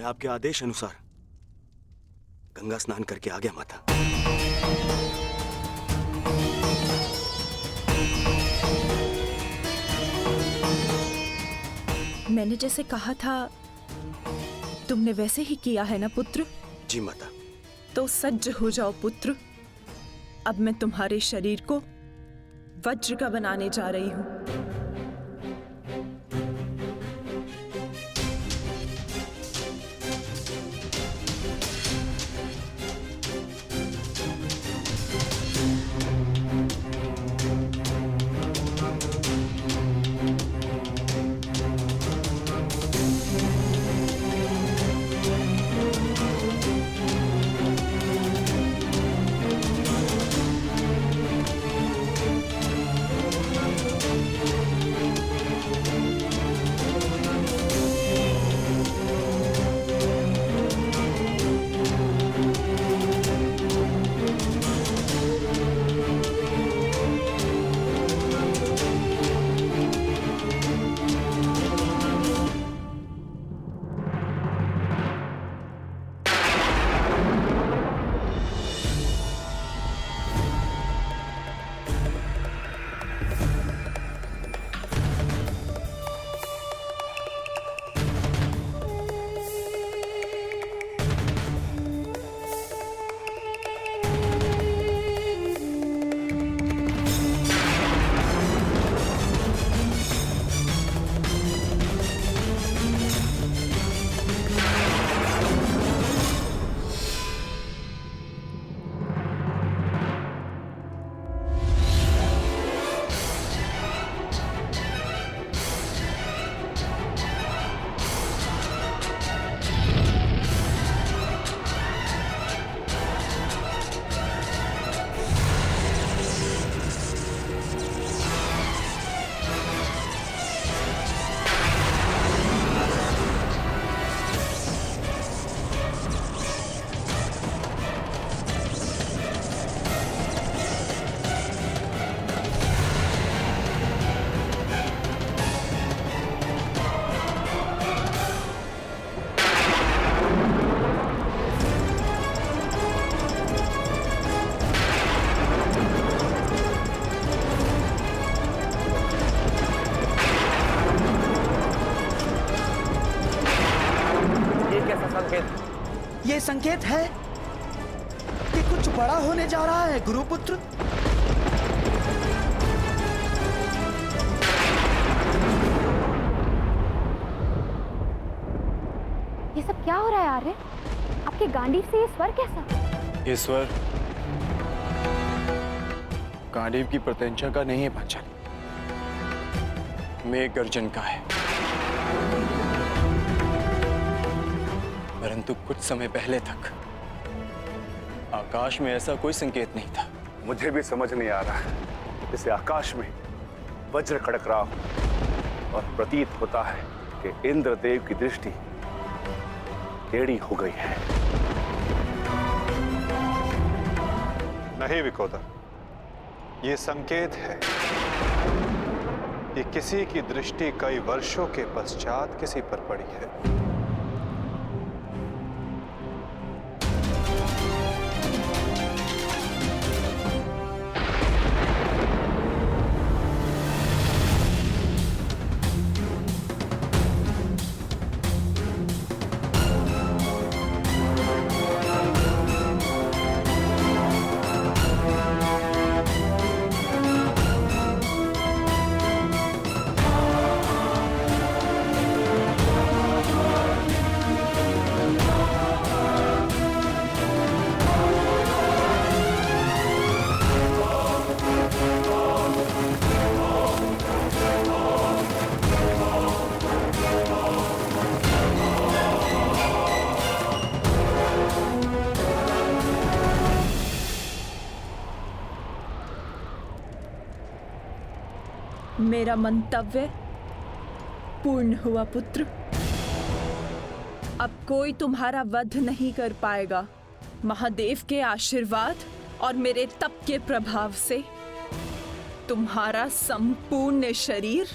मैं आपके आदेश अनुसार गंगा स्नान करके आ गया माता। मैंने जैसे कहा था तुमने वैसे ही किया है ना पुत्र? जी माता। तो सज्ज हो जाओ पुत्र। अब मैं तुम्हारे शरीर को वज्र का बनाने जा रही हूं। ये संकेत है कि कुछ बड़ा होने जा रहा है गुरुपुत्र। ये सब क्या हो रहा है आर्य? आपके गांडीव से ये स्वर कैसा? ये स्वर गांडीव की प्रत्यंचा का नहीं है पांचाली, मेघ गर्जन का है। परंतु कुछ समय पहले तक आकाश में ऐसा कोई संकेत नहीं था। मुझे भी समझ नहीं आ रहा है। जैसे आकाश में वज्र खड़क रहा हो और प्रतीत होता है कि इंद्रदेव की दृष्टि टेढ़ी हो गई है। नहीं विकोदर, ये संकेत है कि किसी की दृष्टि कई वर्षों के पश्चात किसी पर पड़ी है। मेरा मंतव्य पूर्ण हुआ पुत्र। अब कोई तुम्हारा वध नहीं कर पाएगा। महादेव के आशीर्वाद और मेरे तप के प्रभाव से तुम्हारा संपूर्ण शरीर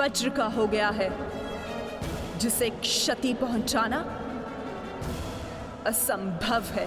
वज्र का हो गया है, जिसे क्षति पहुंचाना असंभव है।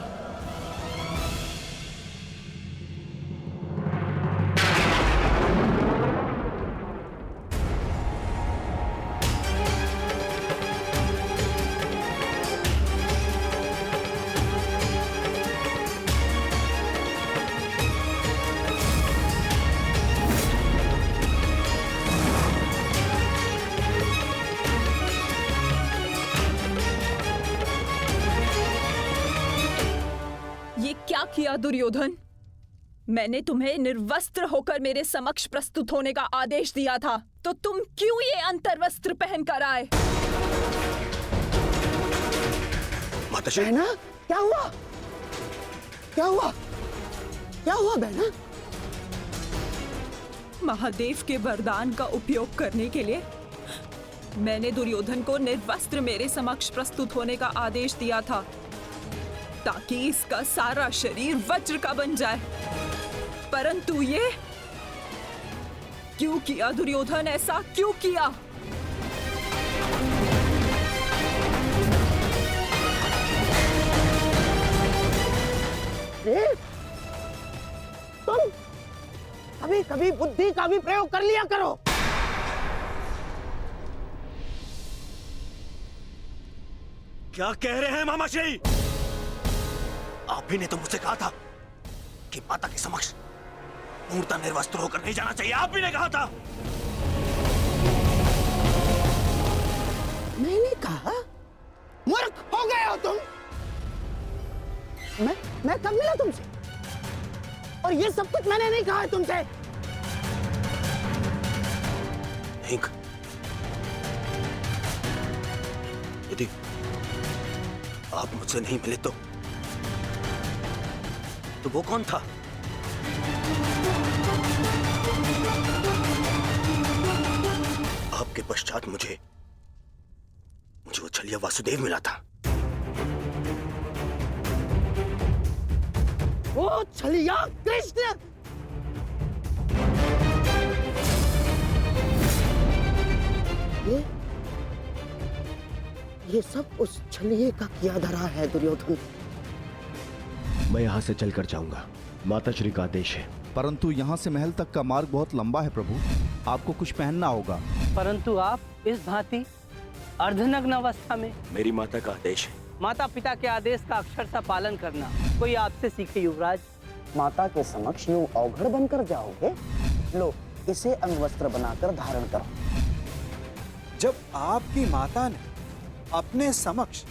ये क्या किया दुर्योधन? मैंने तुम्हें निर्वस्त्र होकर मेरे समक्ष प्रस्तुत होने का आदेश दिया था, तो तुम क्यों ये अंतर्वस्त्र पहनकर आए? माताश्री, बहना, क्या हुआ? क्या हुआ? क्या हुआ बहना? महादेव के वरदान का उपयोग करने के लिए मैंने दुर्योधन को निर्वस्त्र मेरे समक्ष प्रस्तुत होने का आदेश दिया था, ताकि इसका सारा शरीर वज्र का बन जाए। परंतु ये क्यों किया दुर्योधन? ऐसा क्यों किया? तुम कभी कभी बुद्धि का भी प्रयोग कर लिया करो। क्या कह रहे हैं मामाश्री? आप ही ने तो मुझसे कहा था कि माता के समक्ष पूर्णतः निर्वस्त्र होकर नहीं जाना चाहिए। आप ही ने कहा था। मैंने कहा? मूर्ख हो गए हो तुम। मैं कब मिला तुमसे? और ये सब कुछ मैंने नहीं कहा है तुमसे। नहीं, यदि आप मुझसे नहीं मिले तो वो कौन था? आपके पश्चात मुझे वो छलिया वासुदेव मिला था। वो छलिया कृष्ण। ये सब उस छलिए का किया धरा है दुर्योधन। मैं यहाँ से चलकर जाऊंगा, माताश्री का आदेश है। परंतु यहाँ से महल तक का मार्ग बहुत लंबा है प्रभु, आपको कुछ पहनना होगा। परंतु आप इस भांति अर्धनग्न अवस्था में। मेरी माता का आदेश है। माता पिता के आदेश का अक्षरशः पालन करना कोई आपसे सीखे युवराज। माता के समक्ष यूं अवघड़ बनकर जाओगे? लो, इसे अंगवस्त्र बनाकर धारण करो। जब आपकी माता ने अपने समक्ष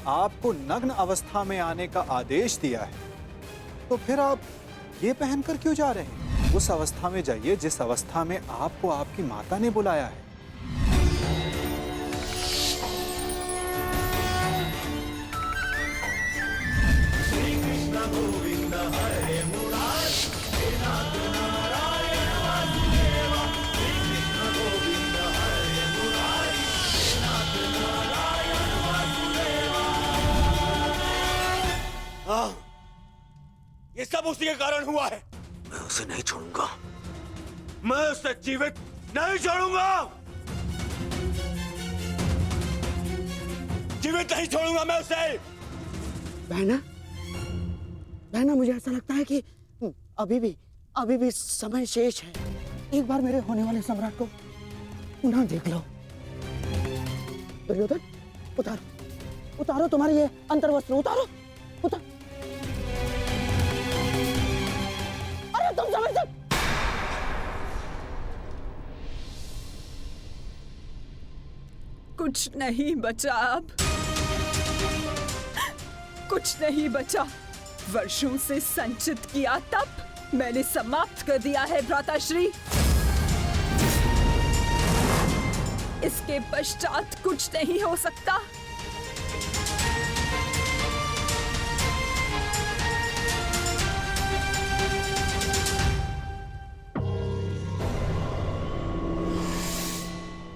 आपको नग्न अवस्था में आने का आदेश दिया है, तो फिर आप ये पहनकर क्यों जा रहे हैं? उस अवस्था में जाइए जिस अवस्था में आपको आपकी माता ने बुलाया है। ये सब उसी के कारण हुआ है। मैं उसे नहीं छोड़ूंगा। मैं उसे जीवित नहीं छोड़ूंगा। जीवित नहीं छोड़ूंगा मैं उसे। बहना, मुझे ऐसा लगता है कि अभी भी समय शेष है। एक बार मेरे होने वाले सम्राट को पुनः देख लो। दुर्योधन, उतारो तुम्हारी ये अंतर्वस्त्र, उतारो। अरे तुम समझ सकते? कुछ नहीं बचा अब, कुछ नहीं बचा। वर्षों से संचित किया तप मैंने समाप्त कर दिया है भ्राताश्री। इसके पश्चात कुछ नहीं हो सकता।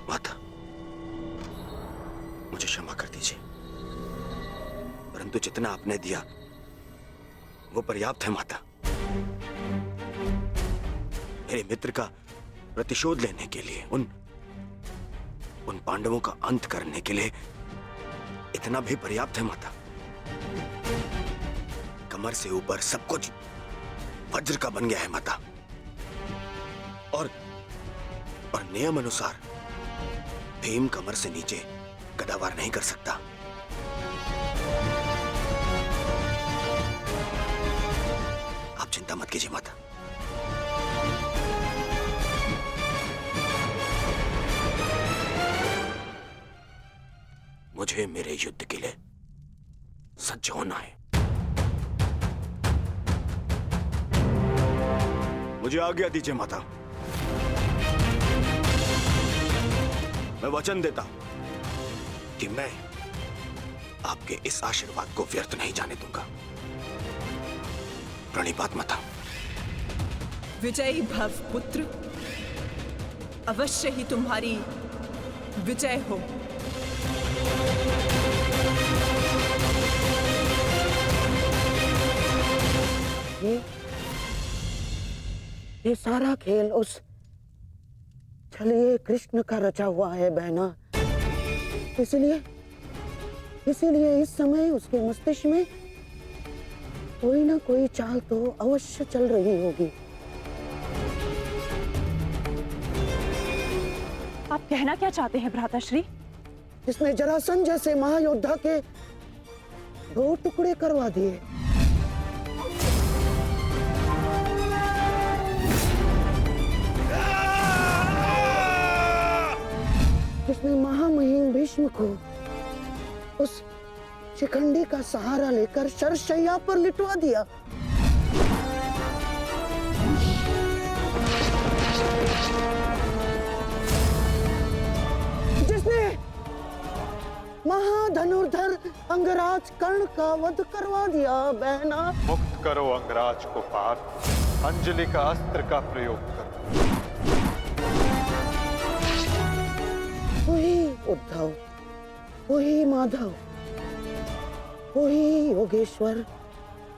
माता, मुझे क्षमा कर दीजिए, परंतु जितना आपने दिया वो पर्याप्त है माता। मेरे मित्र का प्रतिशोध लेने के लिए, उन पांडवों का अंत करने के लिए इतना भी पर्याप्त है माता। कमर से ऊपर सब कुछ वज्र का बन गया है माता। और नियम अनुसार भीम कमर से नीचे गदावार नहीं कर सकता। आप चिंता मत कीजिए माता। मुझे मेरे युद्ध के लिए सज्ज होना है। मुझे आज्ञा दीजिए माता। मैं वचन देता हूं कि मैं आपके इस आशीर्वाद को व्यर्थ नहीं जाने दूंगा। प्रणिपात माता। विजयी भव पुत्र, अवश्य ही तुम्हारी विजय हो। ये सारा खेल उस छलिए कृष्ण का रचा हुआ है बहना। इसीलिए इस समय उसके मस्तिष्क में कोई ना कोई चाल तो अवश्य चल रही होगी। आप कहना क्या चाहते हैं भ्राताश्री? इसने जरासंध जैसे महायोद्धा के 2 टुकड़े करवा दिए। जिसने महामहिम भीष्म को उस शिखंडी का सहारा लेकर शरशैया पर लिटवा दिया। जिसने महाधनुर्धर अंगराज कर्ण का वध करवा दिया बहना। मुक्त करो अंगराज को पार्थ, अंजलि का अस्त्र का प्रयोग करो। वही उद्धव, वही माधव, वही योगेश्वर,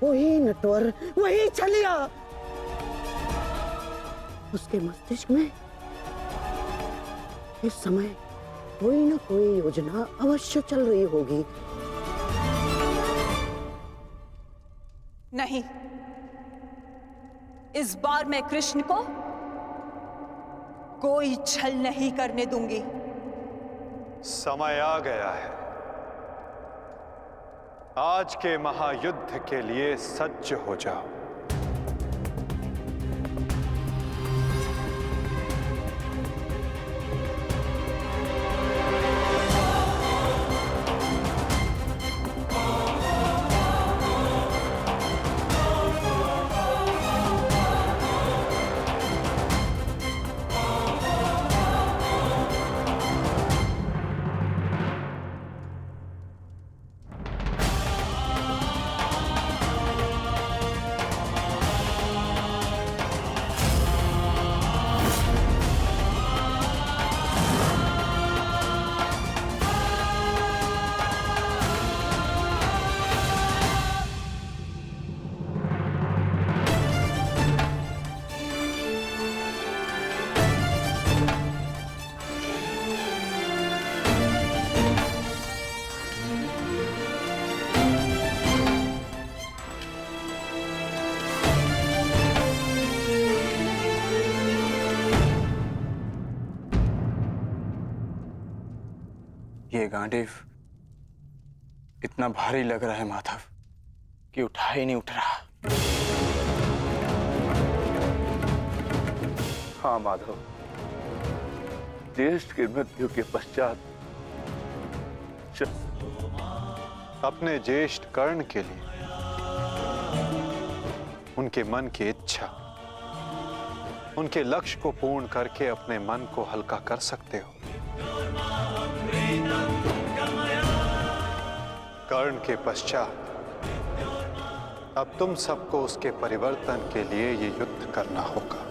वही नटवर, वही छलिया। उसके मस्तिष्क में इस समय कोई ना कोई योजना अवश्य चल रही होगी। नहीं, इस बार मैं कृष्ण को कोई छल नहीं करने दूंगी। समय आ गया है। आज के महायुद्ध के लिए सज्ज हो जाओ। ये गांडीव इतना भारी लग रहा है माधव कि उठा ही नहीं उठ रहा। हाँ माधव, ज्येष्ठ की मृत्यु के पश्चात अपने ज्येष्ठ कर्ण के लिए उनके मन की इच्छा, उनके लक्ष्य को पूर्ण करके अपने मन को हल्का कर सकते हो। कर्ण के पश्चात अब तुम सबको उसके परिवर्तन के लिए ये युद्ध करना होगा।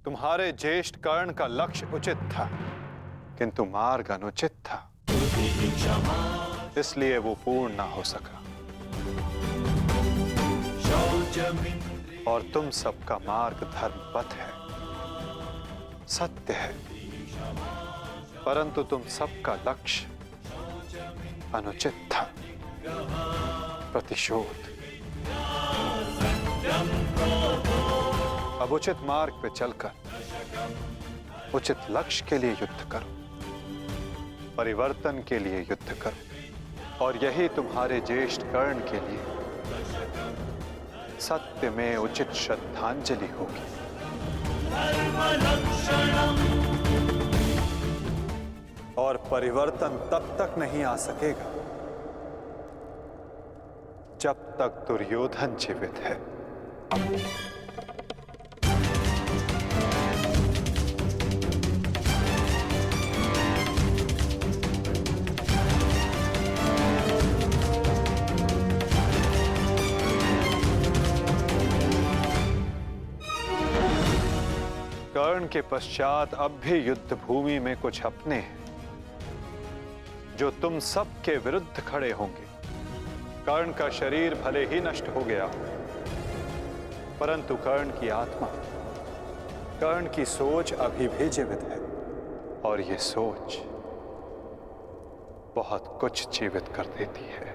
तुम्हारे ज्येष्ठ कर्ण का लक्ष्य उचित था, किंतु मार्ग अनुचित था, इसलिए वो पूर्ण ना हो सका। और तुम सबका मार्ग धर्मपथ है, सत्य है, परंतु तुम सबका लक्ष्य अनुचित था, प्रतिशोध। अब उचित मार्ग पे चलकर उचित लक्ष्य के लिए युद्ध करो, परिवर्तन के लिए युद्ध करो, और यही तुम्हारे ज्येष्ठ कर्ण के लिए सत्य में उचित श्रद्धांजलि होगी। और परिवर्तन तब तक नहीं आ सकेगा जब तक दुर्योधन जीवित है। कर्ण के पश्चात अब भी युद्ध भूमि में कुछ अपने हैं जो तुम सब के विरुद्ध खड़े होंगे। कर्ण का शरीर भले ही नष्ट हो गया हो, परंतु कर्ण की आत्मा, कर्ण की सोच अभी भी जीवित है, और ये सोच बहुत कुछ जीवित कर देती है।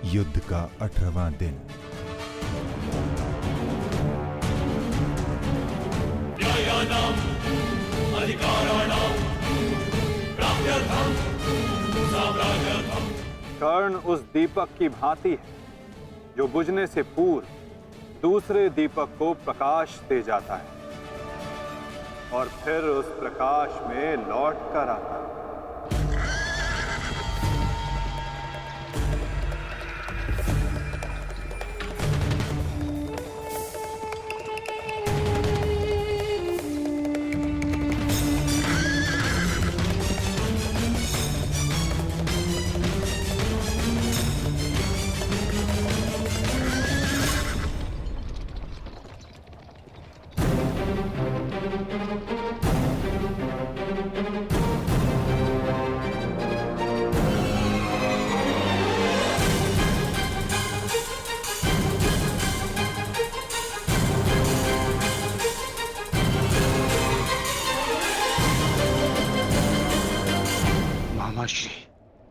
युद्ध का 18वां दिन। कर्ण उस दीपक की भांति है जो बुझने से पूर्व दूसरे दीपक को प्रकाश दे जाता है और फिर उस प्रकाश में लौट कर आता है।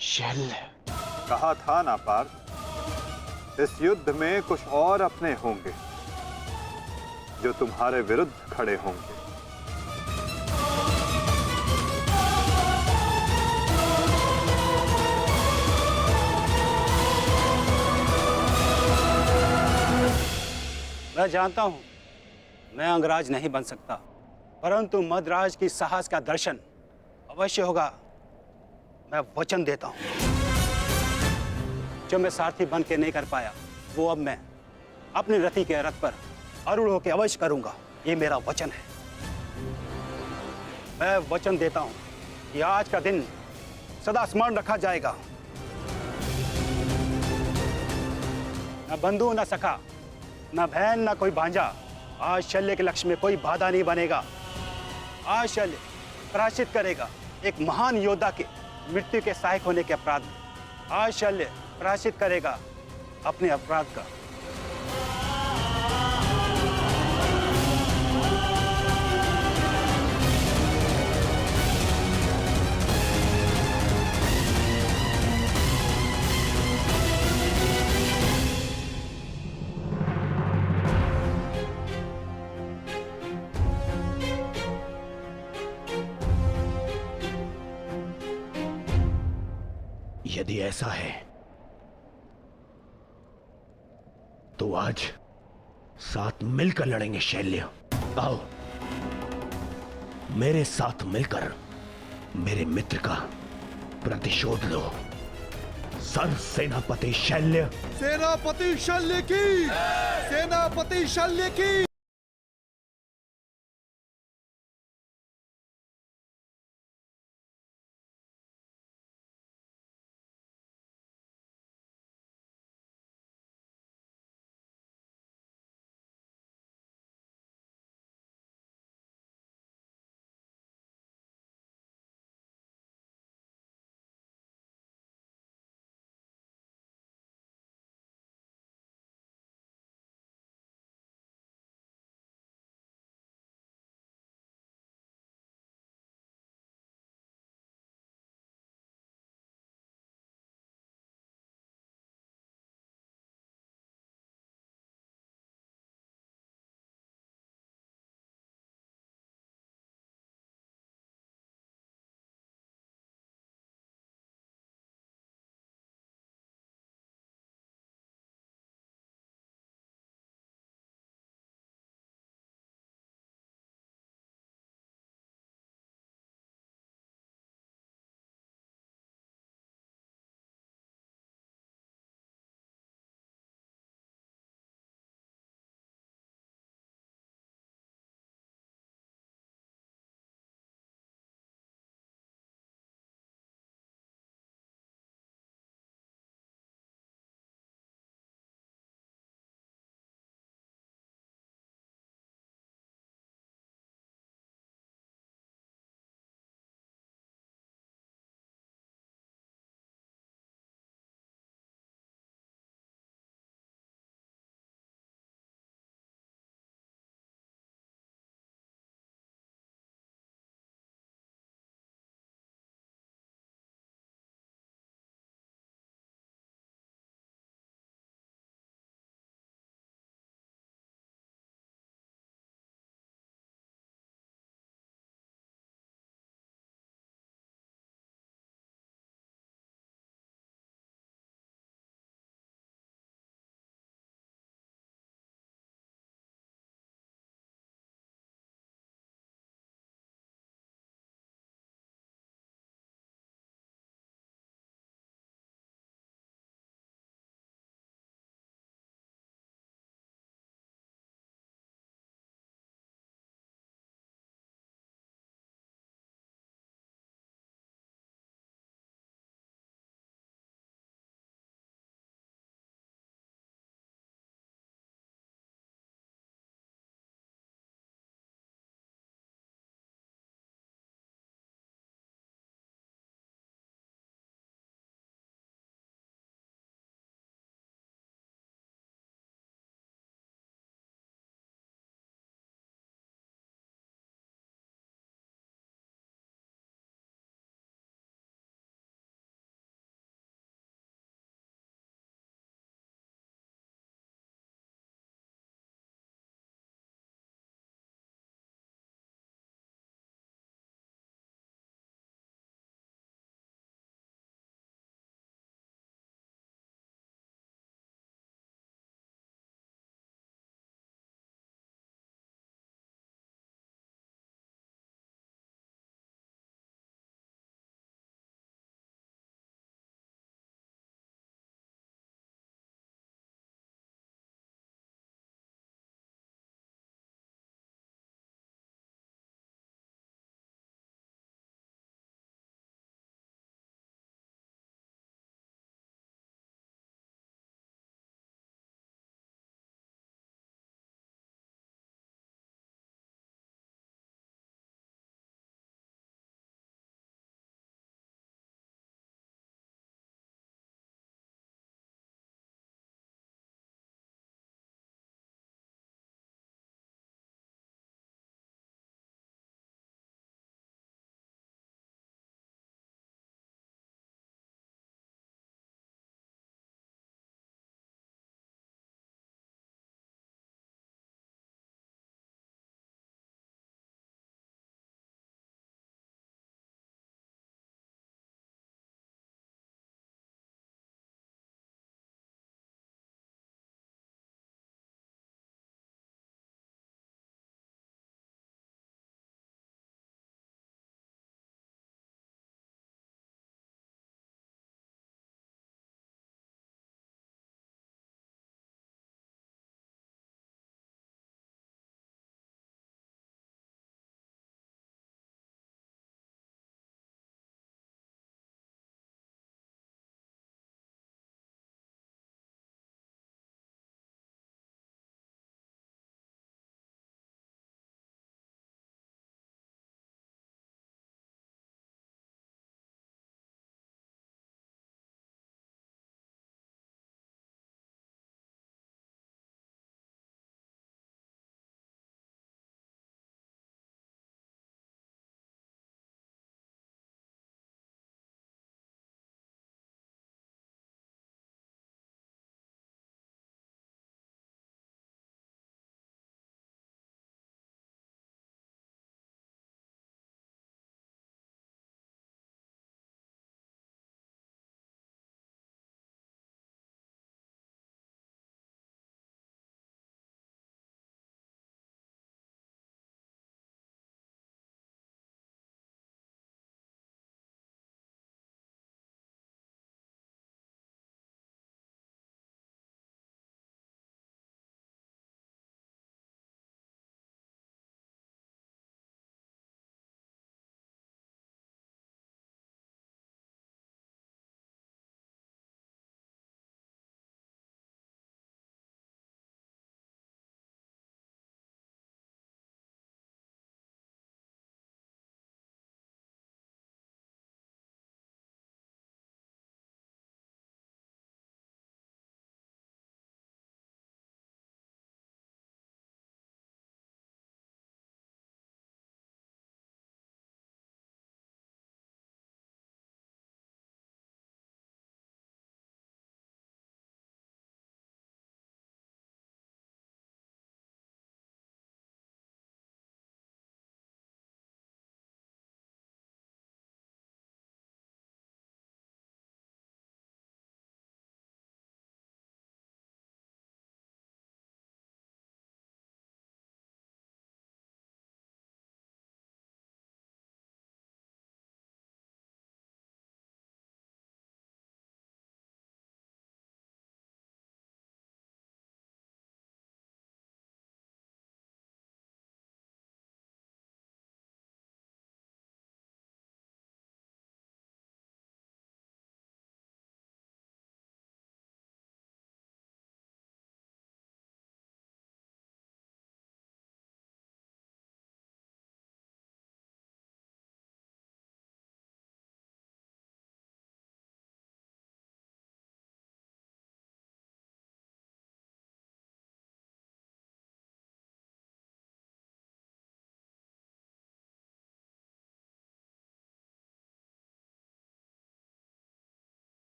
शैल्य, कहा था ना पार्थ, इस युद्ध में कुछ और अपने होंगे जो तुम्हारे विरुद्ध खड़े होंगे। मैं जानता हूं मैं अंगराज नहीं बन सकता, परंतु मद्राज की साहस का दर्शन अवश्य होगा। मैं वचन देता हूं, जो मैं सारथी बन के नहीं कर पाया वो अब मैं अपने रथी के रथ पर आरूढ़ होकर अवश्य करूंगा। ये मेरा वचन है। मैं वचन देता हूं कि आज का दिन सदा स्मरण रखा जाएगा। न बंधु न सखा, न बहन न कोई भांजा, आज शल्य के लक्ष्य में कोई बाधा नहीं बनेगा। आज शल्य प्रायश्चित करेगा एक महान योद्धा के मृत्यु के सहायक होने के अपराध में। आज शल्य प्रायश्चित करेगा अपने अपराध का। यदि ऐसा है तो आज साथ मिलकर लड़ेंगे शैल्य। आओ मेरे साथ मिलकर मेरे मित्र का प्रतिशोध लो। सर सेनापति शैल्य। सेनापति शल्य की, सेनापति शल्य की।